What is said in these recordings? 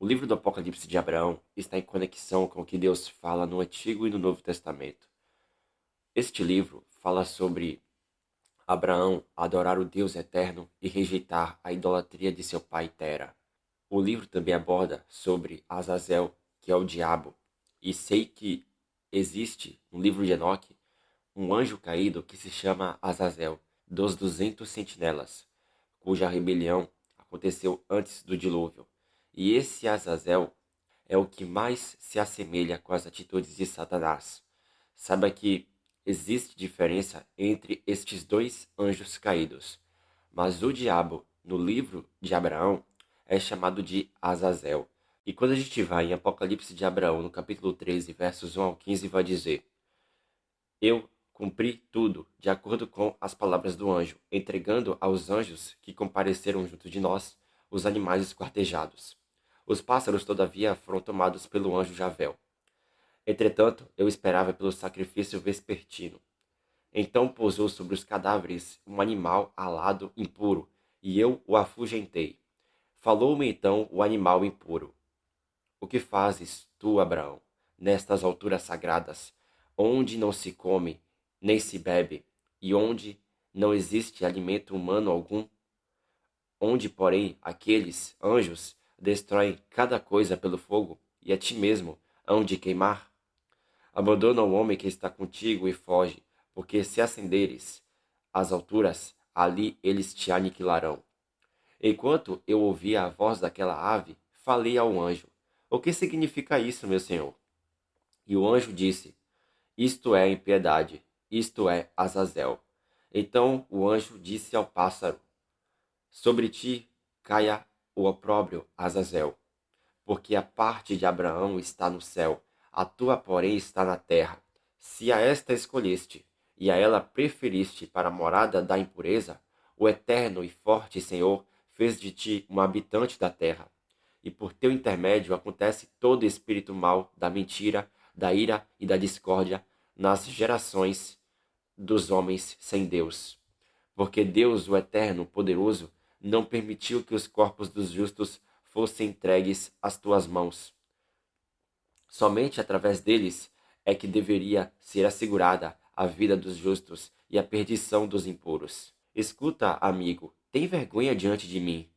O livro do Apocalipse de Abraão está em conexão com o que Deus fala no Antigo e no Novo Testamento. Este livro fala sobre Abraão adorar o Deus eterno e rejeitar a idolatria de seu pai Tera. O livro também aborda sobre Azazel, que é o diabo, e sei que existe no livro de Enoque um anjo caído que se chama Azazel, dos 200 sentinelas, cuja rebelião aconteceu antes do dilúvio. E esse Azazel é o que mais se assemelha com as atitudes de Satanás. Saiba que existe diferença entre estes dois anjos caídos, mas o diabo, no livro de Abraão, é chamado de Azazel. E quando a gente vai em Apocalipse de Abraão, no capítulo 13, versos 1 ao 15, vai dizer: Eu cumpri tudo de acordo com as palavras do anjo, entregando aos anjos que compareceram junto de nós os animais esquartejados. Os pássaros, todavia, foram tomados pelo anjo Javel. Entretanto, eu esperava pelo sacrifício vespertino. Então pousou sobre os cadáveres um animal alado impuro, e eu o afugentei. Falou-me então o animal impuro: O que fazes tu, Abraão, nestas alturas sagradas, onde não se come, nem se bebe, e onde não existe alimento humano algum? Onde, porém, aqueles anjos destroem cada coisa pelo fogo, e a ti mesmo hão de queimar? Abandona o homem que está contigo e foge, porque se ascenderes às alturas, ali eles te aniquilarão. Enquanto eu ouvia a voz daquela ave, falei ao anjo: O que significa isso, meu senhor? E o anjo disse: Isto é impiedade, isto é Azazel. Então o anjo disse ao pássaro: Sobre ti caia o opróbrio, Azazel, porque a parte de Abraão está no céu, a tua, porém, está na terra. Se a esta escolheste, e a ela preferiste para a morada da impureza, o eterno e forte Senhor fez de ti um habitante da terra. E por teu intermédio acontece todo espírito mau da mentira, da ira e da discórdia nas gerações dos homens sem Deus. Porque Deus, o eterno, poderoso, não permitiu que os corpos dos justos fossem entregues às tuas mãos. Somente através deles é que deveria ser assegurada a vida dos justos e a perdição dos impuros. Escuta, amigo, tem vergonha diante de mim,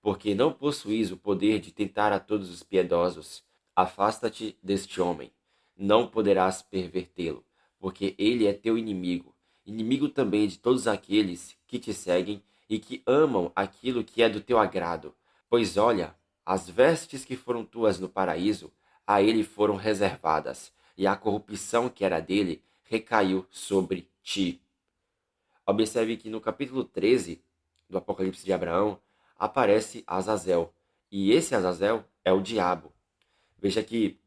porque não possuís o poder de tentar a todos os piedosos. Afasta-te deste homem, não poderás pervertê-lo, porque ele é teu inimigo, inimigo também de todos aqueles que te seguem e que amam aquilo que é do teu agrado. Pois olha, as vestes que foram tuas no paraíso, a ele foram reservadas, e a corrupção que era dele recaiu sobre ti. Observe que no capítulo 13 do Apocalipse de Abraão aparece Azazel, e esse Azazel é o diabo. Veja que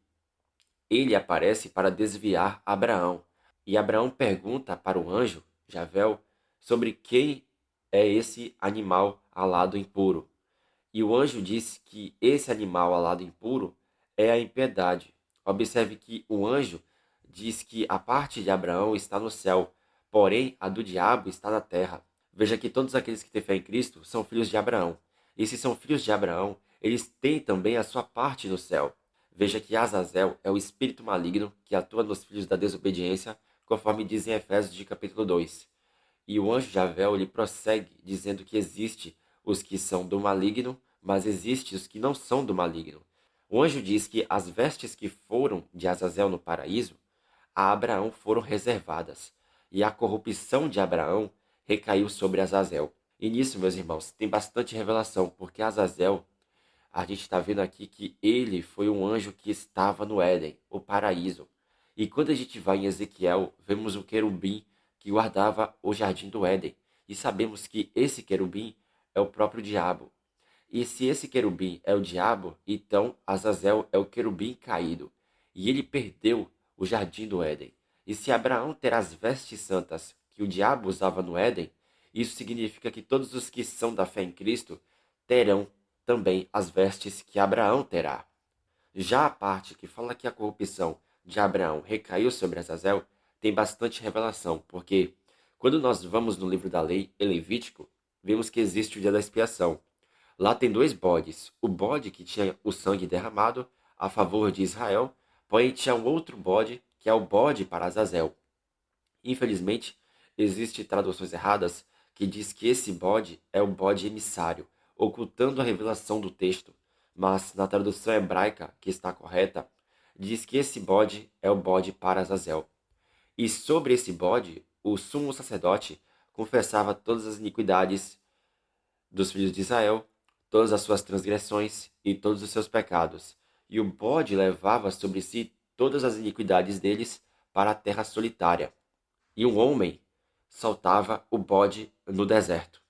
ele aparece para desviar Abraão, e Abraão pergunta para o anjo, Javel, sobre quem é esse animal alado impuro. E o anjo disse que esse animal alado impuro é a impiedade. Observe que o anjo diz que a parte de Abraão está no céu, porém a do diabo está na terra. Veja que todos aqueles que têm fé em Cristo são filhos de Abraão. E se são filhos de Abraão, eles têm também a sua parte no céu. Veja que Azazel é o espírito maligno que atua nos filhos da desobediência, conforme diz em Efésios de capítulo 2. E o anjo Javel ele prossegue dizendo que existe os que são do maligno, mas existe os que não são do maligno. O anjo diz que as vestes que foram de Azazel no paraíso, a Abraão foram reservadas, e a corrupção de Abraão recaiu sobre Azazel. E nisso, meus irmãos, tem bastante revelação, porque Azazel, a gente está vendo aqui que ele foi um anjo que estava no Éden, o paraíso. E quando a gente vai em Ezequiel, vemos o querubim que guardava o jardim do Éden. E sabemos que esse querubim é o próprio diabo. E se esse querubim é o diabo, então Azazel é o querubim caído. E ele perdeu o jardim do Éden. E se Abraão terá as vestes santas que o diabo usava no Éden, isso significa que todos os que são da fé em Cristo terão também as vestes que Abraão terá. Já a parte que fala que a corrupção de Abraão recaiu sobre Azazel tem bastante revelação, porque quando nós vamos no livro da lei, em Levítico, vemos que existe o dia da expiação. Lá tem dois bodes. O bode que tinha o sangue derramado a favor de Israel, porém tinha um outro bode, que é o bode para Azazel. Infelizmente, existem traduções erradas que diz que esse bode é o bode emissário, ocultando a revelação do texto, mas na tradução hebraica, que está correta, diz que esse bode é o bode para Azazel. E sobre esse bode, o sumo sacerdote confessava todas as iniquidades dos filhos de Israel, todas as suas transgressões e todos os seus pecados. E o bode levava sobre si todas as iniquidades deles para a terra solitária. E um homem soltava o bode no deserto.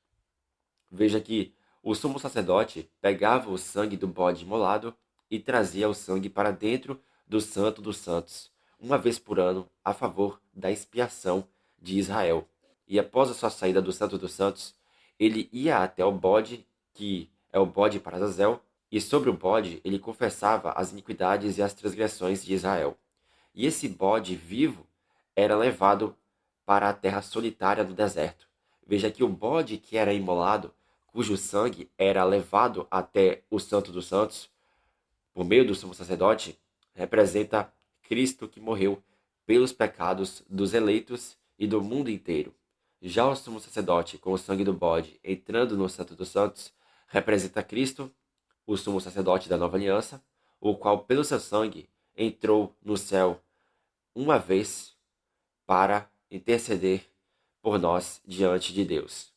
Veja que o sumo sacerdote pegava o sangue do bode imolado e trazia o sangue para dentro do Santo dos Santos, uma vez por ano, a favor da expiação de Israel. E após a sua saída do Santo dos Santos, ele ia até o bode, que é o bode para Azazel, e sobre o bode ele confessava as iniquidades e as transgressões de Israel. E esse bode vivo era levado para a terra solitária do deserto. Veja que o bode que era imolado, cujo sangue era levado até o Santo dos Santos, por meio do sumo sacerdote, representa Cristo que morreu pelos pecados dos eleitos e do mundo inteiro. Já o sumo sacerdote, com o sangue do bode entrando no Santo dos Santos, representa Cristo, o sumo sacerdote da nova aliança, o qual, pelo seu sangue, entrou no céu uma vez para interceder por nós diante de Deus.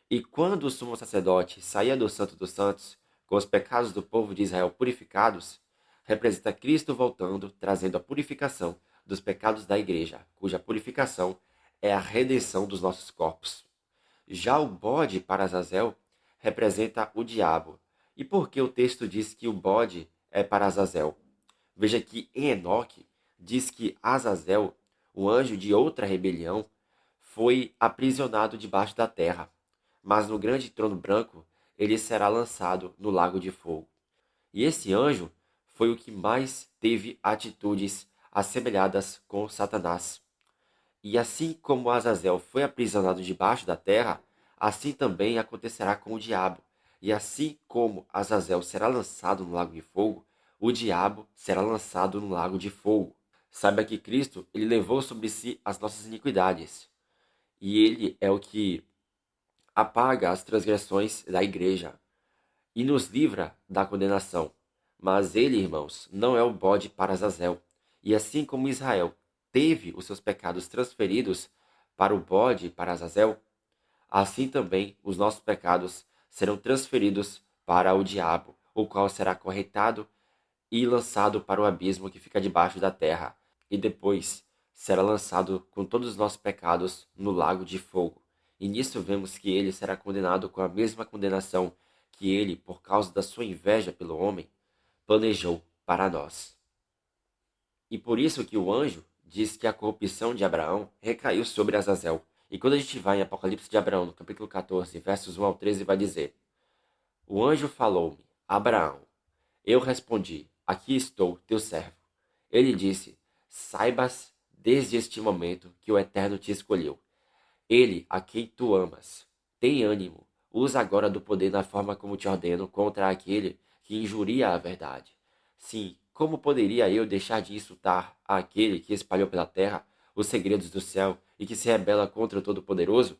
E quando o sumo sacerdote saía do Santo dos Santos, com os pecados do povo de Israel purificados, representa Cristo voltando, trazendo a purificação dos pecados da igreja, cuja purificação é a redenção dos nossos corpos. Já o bode para Azazel representa o diabo. E por que o texto diz que o bode é para Azazel? Veja que em Enoque diz que Azazel, o anjo de outra rebelião, foi aprisionado debaixo da terra, mas no grande trono branco ele será lançado no lago de fogo. E esse anjo foi o que mais teve atitudes assemelhadas com Satanás. E assim como Azazel foi aprisionado debaixo da terra, assim também acontecerá com o diabo. E assim como Azazel será lançado no lago de fogo, o diabo será lançado no lago de fogo. Saiba que Cristo, ele levou sobre si as nossas iniquidades. E ele é o que apaga as transgressões da igreja e nos livra da condenação. Mas ele, irmãos, não é o bode para Azazel. E assim como Israel teve os seus pecados transferidos para o bode para Azazel, assim também os nossos pecados serão transferidos para o diabo, o qual será corretado e lançado para o abismo que fica debaixo da terra, e depois será lançado com todos os nossos pecados no lago de fogo. E nisso vemos que ele será condenado com a mesma condenação que ele, por causa da sua inveja pelo homem, planejou para nós. E por isso que o anjo diz que a corrupção de Abraão recaiu sobre Azazel. E quando a gente vai em Apocalipse de Abraão, no capítulo 14, versos 1 ao 13, vai dizer: O anjo falou-me, Abraão. Eu respondi, aqui estou, teu servo. Ele disse, saibas desde este momento que o Eterno te escolheu. Ele, a quem tu amas. Tem ânimo, usa agora do poder na forma como te ordeno contra aquele que injuria a verdade. Sim, como poderia eu deixar de insultar aquele que espalhou pela terra os segredos do céu e que se rebela contra o Todo-Poderoso?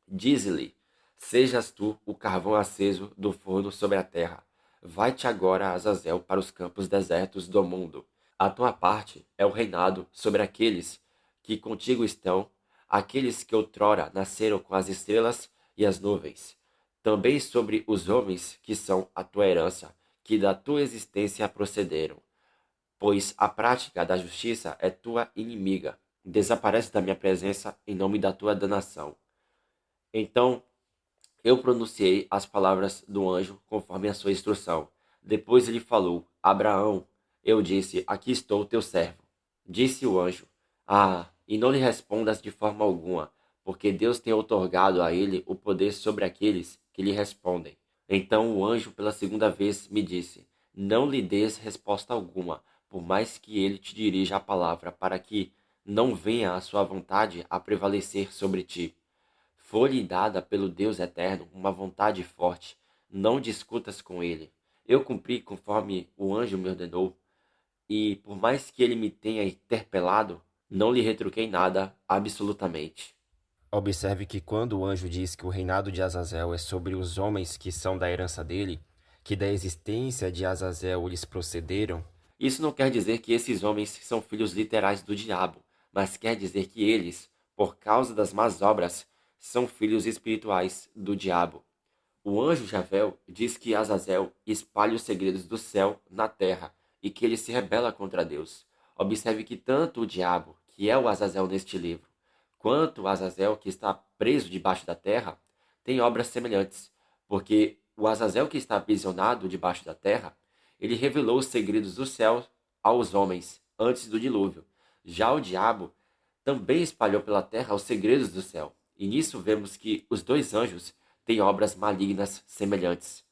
Dize-lhe, sejas tu o carvão aceso do forno sobre a terra. Vai-te agora, Azazel, para os campos desertos do mundo. A tua parte é o reinado sobre aqueles que contigo estão, aqueles que outrora nasceram com as estrelas e as nuvens. Também sobre os homens que são a tua herança, que da tua existência procederam. Pois a prática da justiça é tua inimiga. Desaparece da minha presença em nome da tua danação. Então eu pronunciei as palavras do anjo conforme a sua instrução. Depois ele falou, Abraão. Eu disse, aqui estou, teu servo. Disse o anjo, e não lhe respondas de forma alguma, porque Deus tem outorgado a ele o poder sobre aqueles que lhe respondem. Então o anjo pela segunda vez me disse, não lhe des resposta alguma, por mais que ele te dirija a palavra, para que não venha a sua vontade a prevalecer sobre ti. Foi-lhe dada pelo Deus eterno uma vontade forte, não discutas com ele. Eu cumpri conforme o anjo me ordenou, e por mais que ele me tenha interpelado, não lhe retruquei nada, absolutamente. Observe que quando o anjo diz que o reinado de Azazel é sobre os homens que são da herança dele, que da existência de Azazel eles procederam, Isso não quer dizer que esses homens são filhos literais do diabo, mas quer dizer que eles, por causa das más obras, são filhos espirituais do diabo. O anjo Javel diz que Azazel espalha os segredos do céu na terra e que ele se rebela contra Deus. Observe que tanto o diabo, que é o Azazel neste livro, quanto o Azazel, que está preso debaixo da terra, têm obras semelhantes, porque o Azazel que está aprisionado debaixo da terra, ele revelou os segredos do céu aos homens antes do dilúvio. Já o diabo também espalhou pela terra os segredos do céu. E nisso vemos que os dois anjos têm obras malignas semelhantes.